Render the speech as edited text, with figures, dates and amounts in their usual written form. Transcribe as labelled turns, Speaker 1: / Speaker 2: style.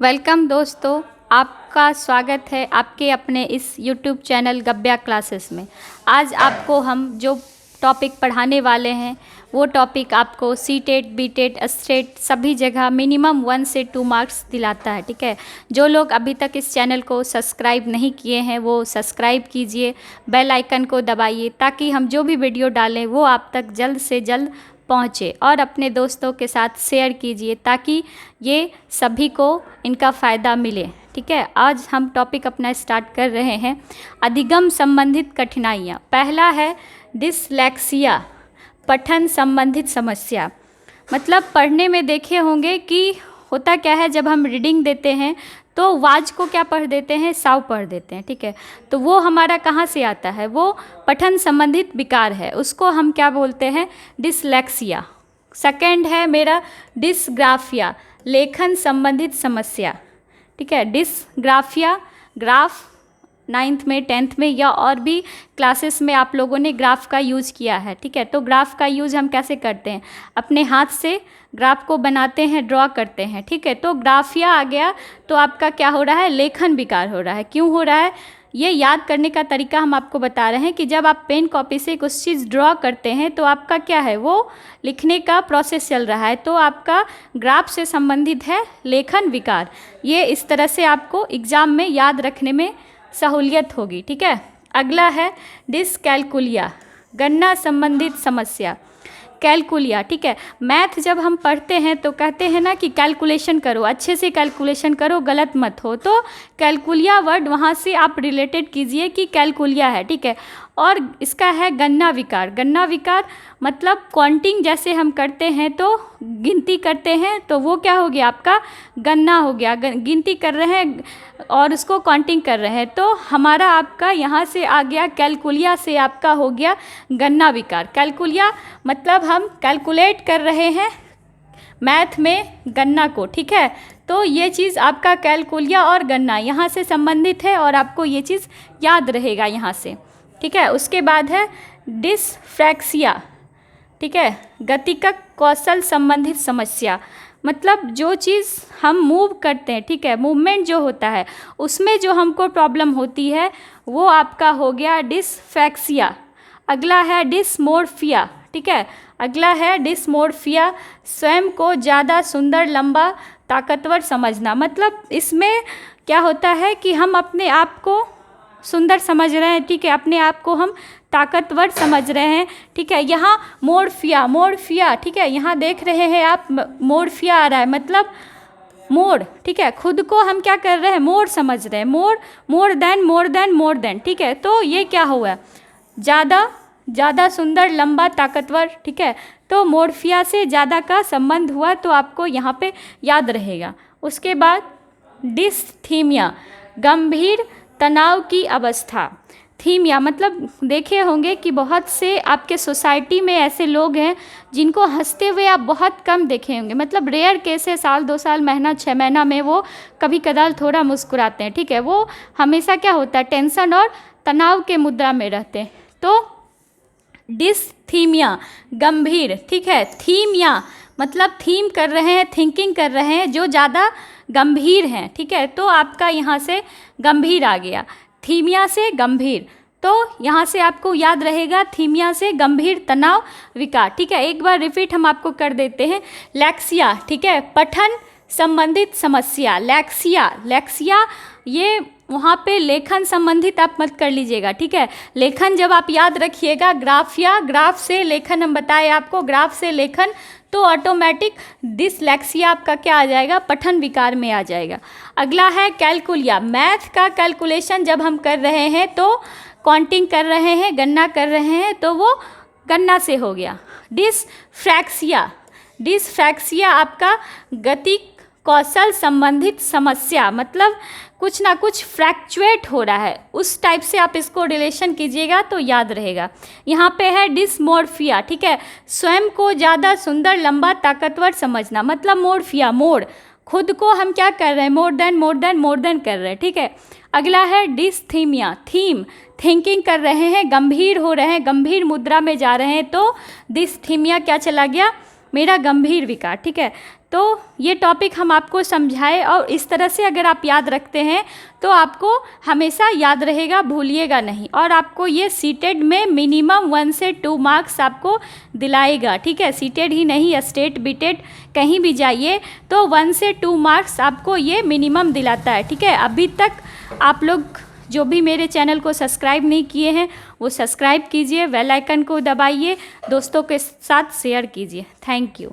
Speaker 1: Welcome दोस्तों, आपका स्वागत है आपके अपने इस यूट्यूब चैनल गब्या क्लासेस में। आज आपको हम जो टॉपिक पढ़ाने वाले हैं वो टॉपिक आपको सीटेट, बीटेट, एस्टेट सभी जगह मिनिमम 1 से 2 मार्क्स दिलाता है। ठीक है, जो लोग अभी तक इस चैनल को सब्सक्राइब नहीं किए हैं वो सब्सक्राइब कीजिए, बेल आइकन को दबाइए ताकि हम जो भी वीडियो डालें वो आप तक जल्द से जल्द पहुँचे, और अपने दोस्तों के साथ शेयर कीजिए ताकि ये सभी को इनका फ़ायदा मिले। ठीक है, आज हम टॉपिक अपना स्टार्ट कर रहे हैं अधिगम संबंधित कठिनाइयाँ। पहला है डिसलेक्सिया, पठन संबंधित समस्या। मतलब पढ़ने में देखे होंगे कि होता क्या है, जब हम रीडिंग देते हैं तो वाज को क्या पढ़ देते हैं, साव पढ़ देते हैं। ठीक है, तो वो हमारा कहाँ से आता है, वो पठन संबंधित विकार है, उसको हम क्या बोलते हैं, डिसलेक्सिया। सेकंड है मेरा डिसग्राफिया, लेखन संबंधित समस्या। ठीक है, डिसग्राफिया, ग्राफ 9th में 10th में या और भी क्लासेस में आप लोगों ने ग्राफ का यूज़ किया है। ठीक है, तो ग्राफ का यूज़ हम कैसे करते हैं, अपने हाथ से ग्राफ को बनाते हैं, ड्रॉ करते हैं। ठीक है, तो ग्राफिया आ गया तो आपका क्या हो रहा है, लेखन विकार हो रहा है। क्यों हो रहा है, ये याद करने का तरीका हम आपको बता रहे हैं कि जब आप पेन कॉपी से कुछ चीज़ ड्रॉ करते हैं तो आपका क्या है, वो लिखने का प्रोसेस चल रहा है, तो आपका ग्राफ से संबंधित है लेखन विकार। ये इस तरह से आपको एग्ज़ाम में याद रखने में सहूलियत होगी। ठीक है, अगला है डिसकैलकुलिया, गणना संबंधित समस्या। कैलकुलिया, ठीक है, मैथ जब हम पढ़ते हैं तो कहते हैं ना कि कैलकुलेशन करो, अच्छे से कैलकुलेशन करो, गलत मत हो, तो कैलकुलिया वर्ड वहाँ से आप रिलेटेड कीजिए कि कैलकुलिया है। ठीक है, और इसका है गणना विकार। गणना विकार मतलब काउंटिंग जैसे हम करते हैं तो गिनती करते हैं तो वो क्या हो गया, आपका गणना हो गया, गिनती कर रहे हैं और उसको काउंटिंग कर रहे हैं, तो हमारा आपका यहाँ से आ गया कैलकुलिया से आपका हो गया गणना विकार। कैलकुलिया मतलब हम कैलकुलेट कर रहे हैं मैथ में गणना को। ठीक है, तो ये चीज़ आपका कैलकुलिया और गणना यहाँ से संबंधित है और आपको ये चीज़ याद रहेगा यहाँ से। ठीक है, उसके बाद है डिसफ्रैक्सिया। ठीक है, गतिक कौशल संबंधित समस्या। मतलब जो चीज़ हम मूव करते हैं, ठीक है, मूवमेंट जो होता है उसमें जो हमको प्रॉब्लम होती है वो आपका हो गया डिसफैक्सिया। अगला है डिसमोर्फिया। ठीक है, अगला है डिसमोर्फिया, स्वयं को ज़्यादा सुंदर, लंबा, ताकतवर समझना। मतलब इसमें क्या होता है कि हम अपने आप को सुंदर समझ रहे हैं, ठीक है, अपने आप को हम ताकतवर समझ रहे हैं। ठीक है, यहाँ मोर्फिया, मोर्फिया, ठीक है, यहाँ देख रहे हैं आप मोर्फिया आ रहा है, मतलब मोर। ठीक है, खुद को हम क्या कर रहे हैं, मोर समझ रहे हैं, more, more than, more than, more than. ठीक है, तो ये क्या हुआ, ज़्यादा, ज़्यादा सुंदर, लंबा, ताकतवर। ठीक है, तो मोर्फिया से ज़्यादा का संबंध हुआ तो आपको यहाँ पे याद रहेगा। उसके बाद डिसथीमिया, गंभीर तनाव की अवस्था। थीमिया मतलब देखे होंगे कि बहुत से आपके सोसाइटी में ऐसे लोग हैं जिनको हंसते हुए आप बहुत कम देखे होंगे, मतलब रेयर केस है, साल 2 साल, महीना 6 महीना में वो कभी कदार थोड़ा मुस्कुराते हैं। ठीक है, वो हमेशा क्या होता है, टेंशन और तनाव के मुद्रा में रहते हैं। तो डिसथीमिया, गंभीर। ठीक है, थीमिया मतलब थीम कर रहे हैं, थिंकिंग कर रहे हैं जो ज़्यादा गंभीर हैं। ठीक है, तो आपका यहाँ से गंभीर आ गया, थीमिया से गंभीर, तो यहाँ से आपको याद रहेगा थीमिया से गंभीर तनाव विकार। ठीक है, एक बार रिपीट हम आपको कर देते हैं, लैक्सिया। ठीक है, पठन संबंधित समस्या, लैक्सिया, लैक्सिया ये वहाँ पे लेखन संबंधित आप मत कर लीजिएगा। ठीक है, लेखन जब आप याद रखिएगा, ग्राफिया, ग्राफ से लेखन हम बताए आपको, ग्राफ से लेखन, तो ऑटोमेटिक डिसलेक्सिया आपका क्या आ जाएगा, पठन विकार में आ जाएगा। अगला है कैलकुलिया, मैथ का कैलकुलेशन जब हम कर रहे हैं तो काउंटिंग कर रहे हैं, गणना कर रहे हैं, तो वो गणना से हो गया। डिसफ्रैक्सिया, डिसफ्रैक्सिया आपका गति कौशल संबंधित समस्या, मतलब कुछ ना कुछ फ्रैक्चुएट हो रहा है, उस टाइप से आप इसको रिलेशन कीजिएगा तो याद रहेगा। यहाँ पे है डिसमोर्फिया। ठीक है, स्वयं को ज़्यादा सुंदर, लंबा, ताकतवर समझना, मतलब मोर्फिया, मोर, खुद को हम क्या कर रहे हैं, मोर than, more than, more then कर रहे हैं। ठीक है, अगला है डिसथीमिया, थीम, थिंकिंग कर रहे हैं, गंभीर हो रहे हैं, गंभीर मुद्रा में जा रहे हैं, तो डिसथीमिया क्या चला गया, मेरा गंभीर विकार। ठीक है, तो तो ये टॉपिक हम आपको समझाए और इस तरह से अगर आप याद रखते हैं तो आपको हमेशा याद रहेगा, भूलिएगा नहीं। और आपको ये सीटेड में मिनिमम 1 से 2 मार्क्स आपको दिलाएगा, ठीक है। सीटेड ही नहीं, स्टेट बीटेड कहीं भी जाइए तो 1 से 2 मार्क्स आपको ये मिनिमम दिलाता है, ठीक है। अभी तक आप लोग जो भी मेरे चैनल को सब्सक्राइब नहीं किए हैं वो सब्सक्राइब कीजिए, बेल आइकन को दबाइए, दोस्तों के साथ शेयर कीजिए। Thank you.